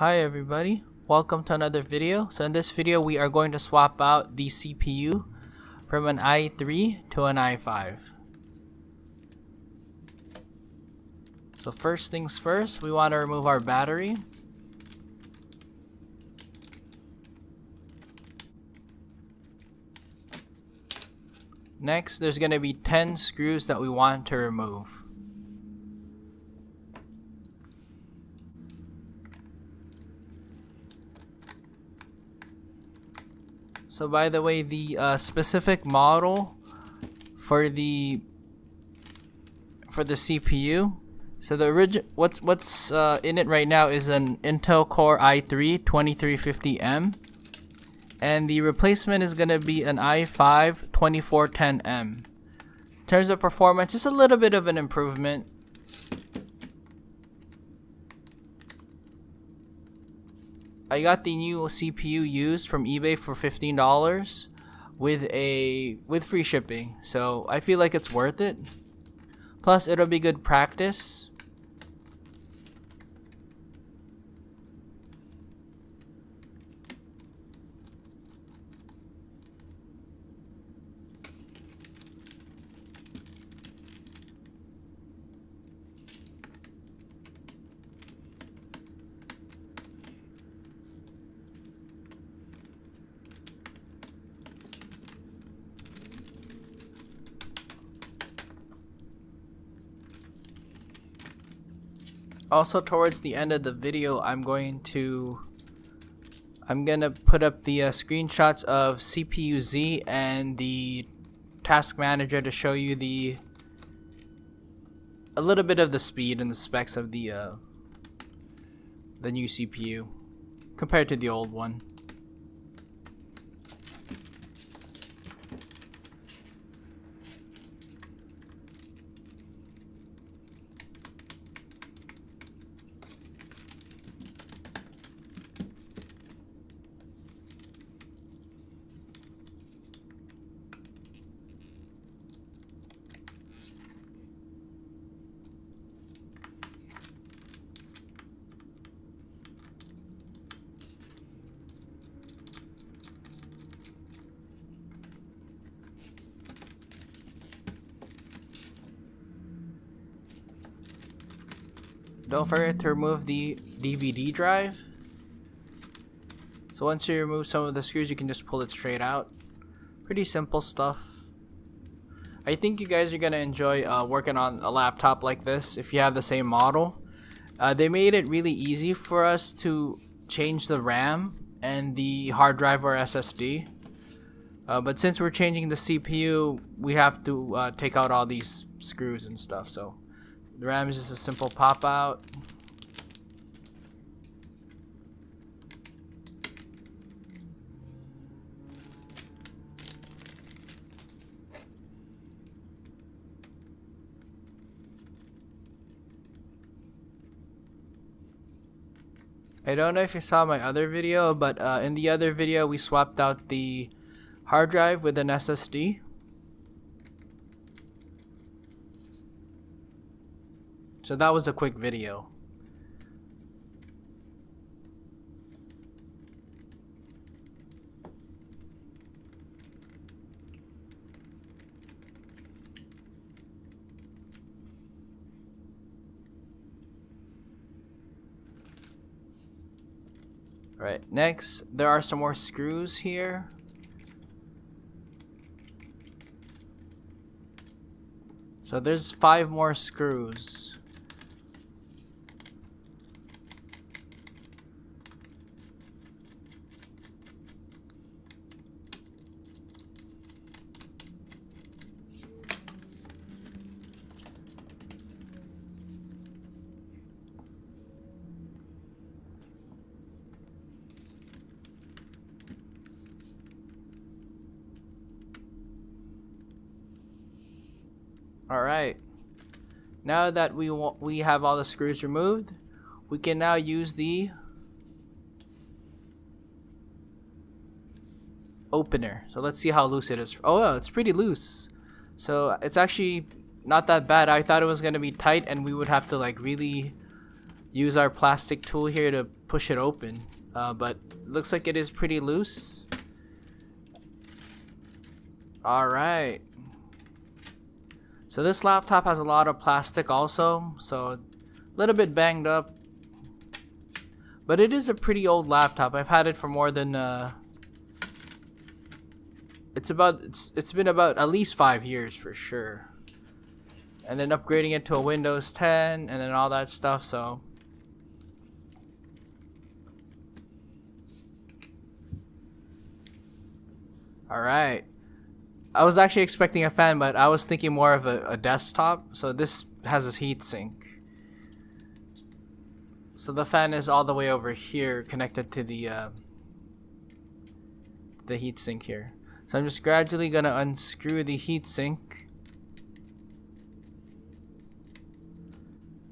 Hi everybody, welcome to another video. So in this video we are going to swap out the CPU from an i3 to an i5. So first things first, we want to remove our battery. Next, there's going to be 10 screws that we want to remove. So by the way, the specific model for the CPU, so the original what's in it right now is an Intel Core i3 2350M, and the replacement is gonna be an i5 2410M. In terms of performance, just a little bit of an improvement. I got the new CPU used from eBay for $15 with free shipping, so I feel like it's worth it. Plus, it'll be good practice. Also, towards the end of the video, I'm gonna put up the screenshots of CPU-Z and the task manager to show you a little bit of the speed and the specs of the new CPU compared to the old one. Don't forget to remove the DVD drive. So once you remove some of the screws, you can just pull it straight out. Pretty simple stuff. I think you guys are gonna enjoy working on a laptop like this if you have the same model. They made it really easy for us to change the RAM and the hard drive or SSD. But since we're changing the CPU, we have to take out all these screws and stuff. So the RAM is just a simple pop out. I don't know if you saw my other video, but in the other video we swapped out the hard drive with an SSD. So that was a quick video. Alright, next there are some more screws here. So there's 5 more screws. Alright, now that we have all the screws removed, we can now use the opener. So let's see how loose it is. Oh, well, it's pretty loose. So it's actually not that bad. I thought it was going to be tight and we would have to like really use our plastic tool here to push it open, but looks like it is pretty loose. Alright, so this laptop has a lot of plastic also, so a little bit banged up, but it is a pretty old laptop. I've had it for more than it's been about at least 5 years for sure, and then upgrading it to a Windows 10 and then all that stuff. So alright, I was actually expecting a fan, but I was thinking more of a desktop. So this has this heatsink. So the fan is all the way over here, connected to the heatsink here. So I'm just gradually gonna unscrew the heatsink.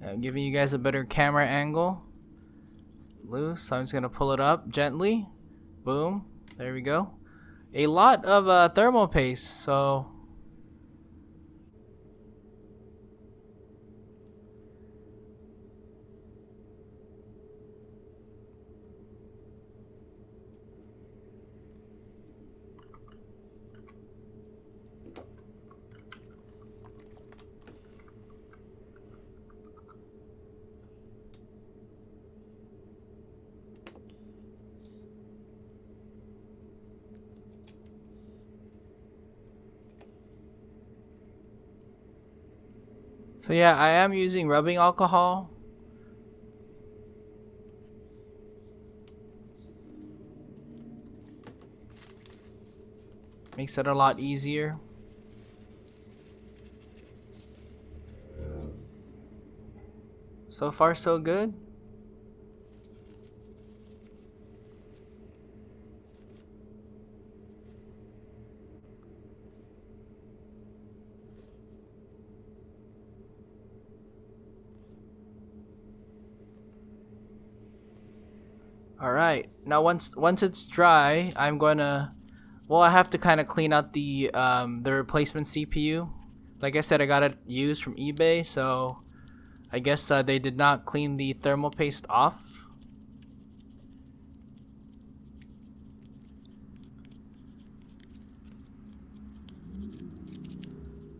I'm giving you guys a better camera angle. Loose, so I'm just gonna pull it up gently. Boom, there we go. A lot of thermal paste, so yeah, I am using rubbing alcohol. Makes it a lot easier. So far, so good. Alright, now once it's dry, I'm gonna, well, I have to kind of clean out the replacement CPU. Like I said, I got it used from eBay, so I guess they did not clean the thermal paste off.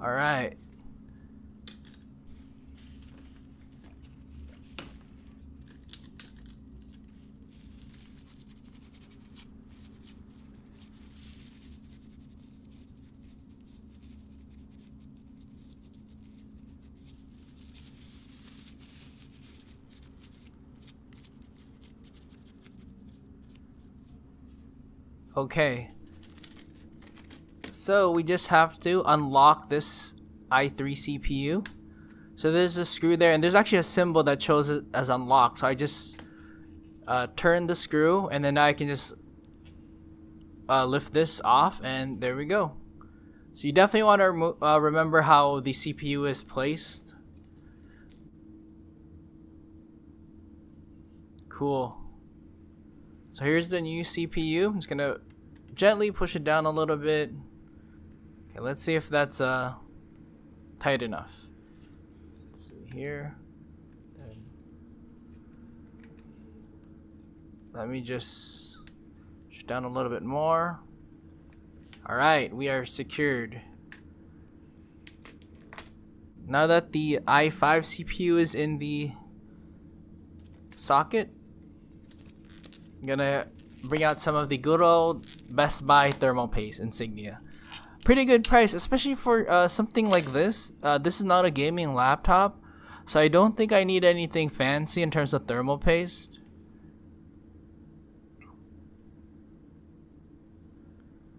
Alright. Okay, so we just have to unlock this i3 CPU. So there's a screw there, and there's actually a symbol that shows it as unlocked. So I just turn the screw, and then I can just lift this off, and there we go. So you definitely want to remember how the CPU is placed. Cool. So here's the new CPU. I'm just gonna gently push it down a little bit. Okay, let's see if that's tight enough. Let's see here. And let me just push it down a little bit more. Alright, we are secured. Now that the i5 CPU is in the socket, I'm gonna bring out some of the good old Best Buy thermal paste insignia. Pretty good price, especially for something like this. This is not a gaming laptop, so I don't think I need anything fancy in terms of thermal paste.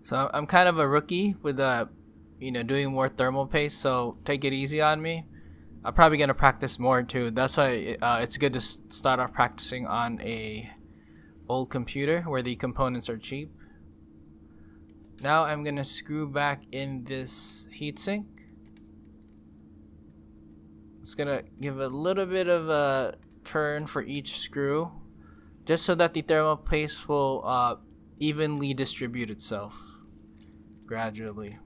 So I'm kind of a rookie with doing more thermal paste, so take it easy on me. I'm probably gonna practice more too. That's why it's good to start off practicing on a old computer where the components are cheap. Now I'm gonna screw back in this heatsink. Just gonna give a little bit of a turn for each screw, just so that the thermal paste will evenly distribute itself gradually.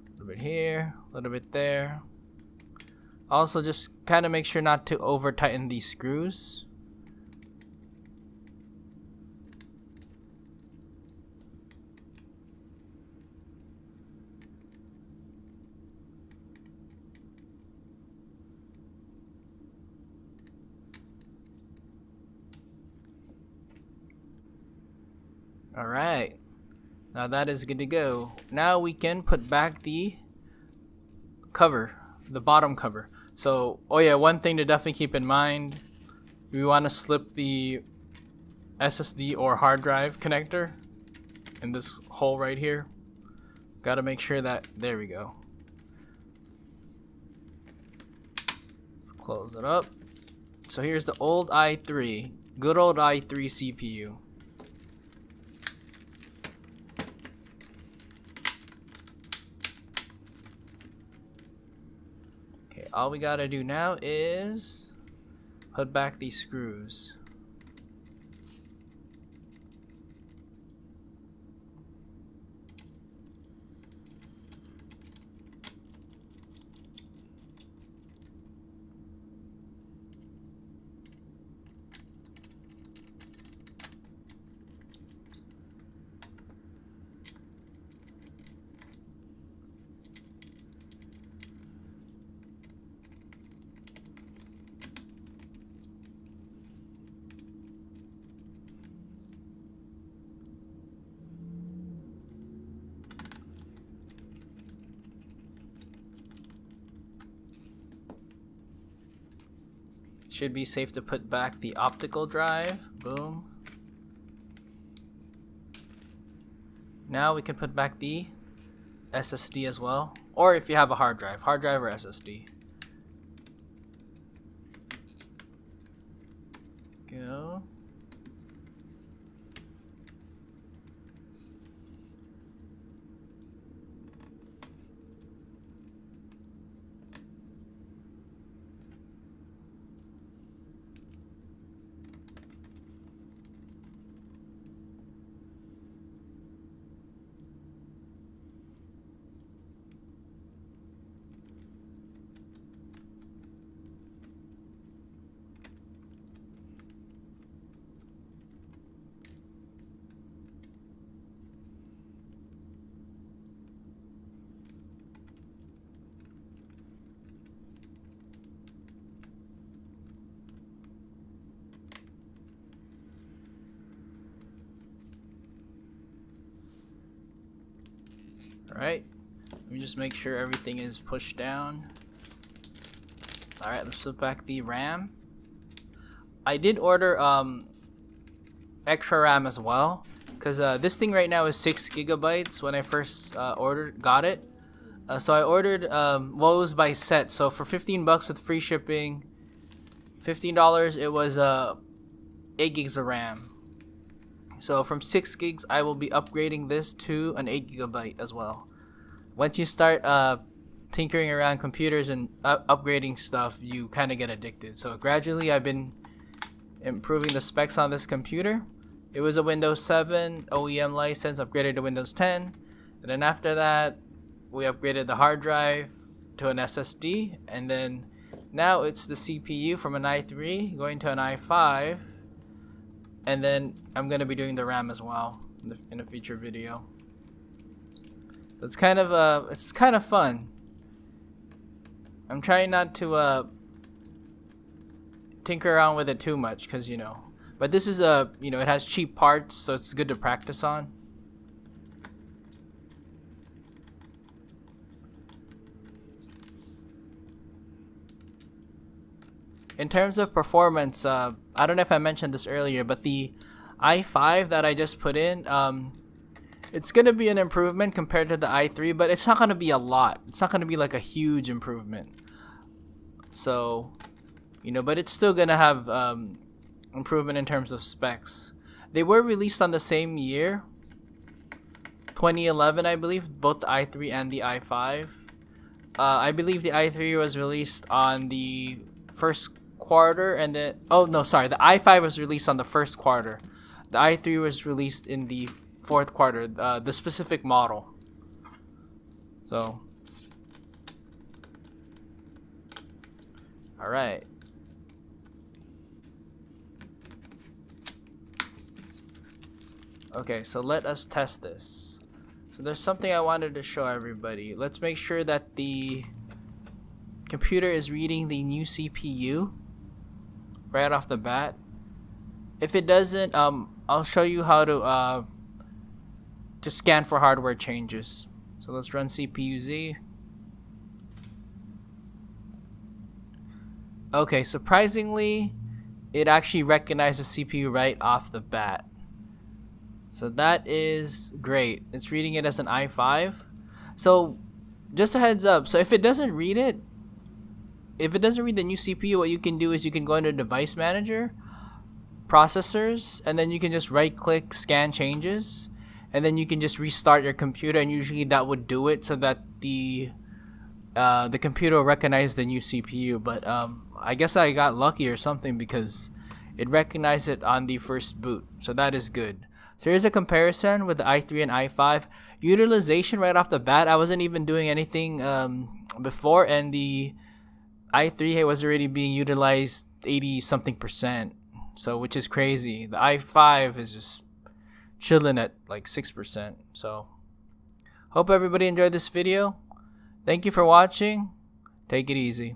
A little bit here, a little bit there. Also, just kind of make sure not to over tighten these screws. Alright, now that is good to go. Now we can put back the cover, the bottom cover. So, oh yeah, one thing to definitely keep in mind, we want to slip the SSD or hard drive connector in this hole right here. Gotta make sure that, there we go. Let's close it up. So here's the old i3, good old i3 CPU. All we gotta do now is put back these screws. Should be safe to put back the optical drive. Boom. Now we can put back the SSD as well. Or if you have a hard drive or SSD. Go. Alright, let me just make sure everything is pushed down. Alright, let's put back the RAM. I did order extra RAM as well, because this thing right now is 6 gigabytes when I first got it. So I ordered, well, it was by set, so for 15 bucks with free shipping, $15, it was 8 gigs of RAM. So from 6 gigs, I will be upgrading this to an 8 gigabyte as well. Once you start tinkering around computers and upgrading stuff, you kind of get addicted. So gradually, I've been improving the specs on this computer. It was a Windows 7 OEM license, upgraded to Windows 10. And then after that, we upgraded the hard drive to an SSD. And then now it's the CPU from an i3 going to an i5. And then I'm going to be doing the RAM as well in a future video. It's kind of fun. I'm trying not to tinker around with it too much, because you know. But this is it has cheap parts, so it's good to practice on. In terms of performance, I don't know if I mentioned this earlier, but the i5 that I just put in, it's gonna be an improvement compared to the i3, but it's not gonna be a lot. It's not gonna be like a huge improvement. So, but it's still gonna have improvement in terms of specs. They were released on the same year, 2011, I believe, both the i3 and the i5. I believe the i3 was released on the first quarter, and then the i5 was released on the first quarter. The i3 was released in the fourth quarter, the specific model. So Alright. Okay, so let us test this. So there's something I wanted to show everybody. Let's make sure that the computer is reading the new CPU right off the bat. If it doesn't, I'll show you how to scan for hardware changes. So let's run CPU Z. Okay, surprisingly, it actually recognizes CPU right off the bat. So that is great. It's reading it as an i5. So just a heads up. So if it doesn't read it, if it doesn't read the new CPU, what you can do is you can go into Device Manager, Processors, and then you can just right click Scan Changes, and then you can just restart your computer, and usually that would do it so that the computer will recognize the new CPU. But I guess I got lucky or something because it recognized it on the first boot. So that is good. So here's a comparison with the i3 and i5. Utilization right off the bat, I wasn't even doing anything before, and the i3 was already being utilized 80 something percent. So which is crazy. The i5 is just chilling at like 6%. So hope everybody enjoyed this video. Thank you for watching. Take it easy.